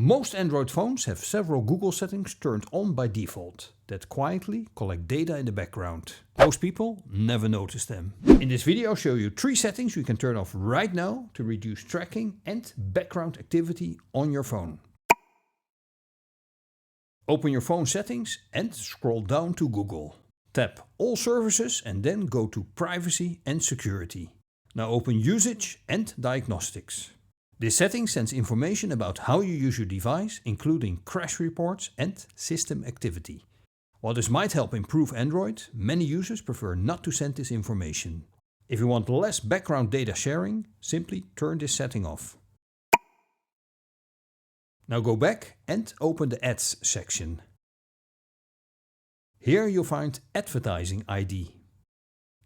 Most Android phones have several Google settings turned on by default that quietly collect data in the background. Most people never notice them. In this video I'll show you 3 settings you can turn off right now to reduce tracking and background activity on your phone. Open your phone settings and scroll down to Google. Tap All Services and then go to Privacy and Security. Now open Usage and Diagnostics. This setting sends information about how you use your device, including crash reports and system activity. While this might help improve Android, many users prefer not to send this information. If you want less background data sharing, simply turn this setting off. Now go back and open the Ads section. Here you'll find Advertising ID.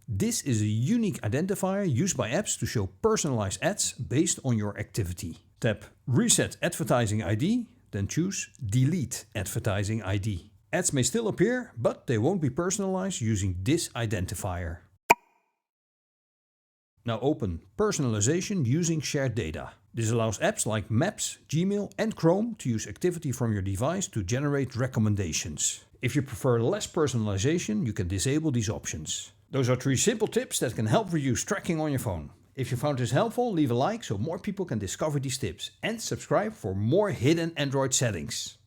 This is a unique identifier used by apps to show personalized ads based on your activity. Tap Reset Advertising ID, then choose Delete Advertising ID. Ads may still appear, but they won't be personalized using this identifier. Now open Personalization using shared data. This allows apps like Maps, Gmail and Chrome to use activity from your device to generate recommendations. If you prefer less personalization, you can disable these options. Those are 3 simple tips that can help reduce tracking on your phone. If you found this helpful, leave a like so more people can discover these tips and subscribe for more hidden Android settings.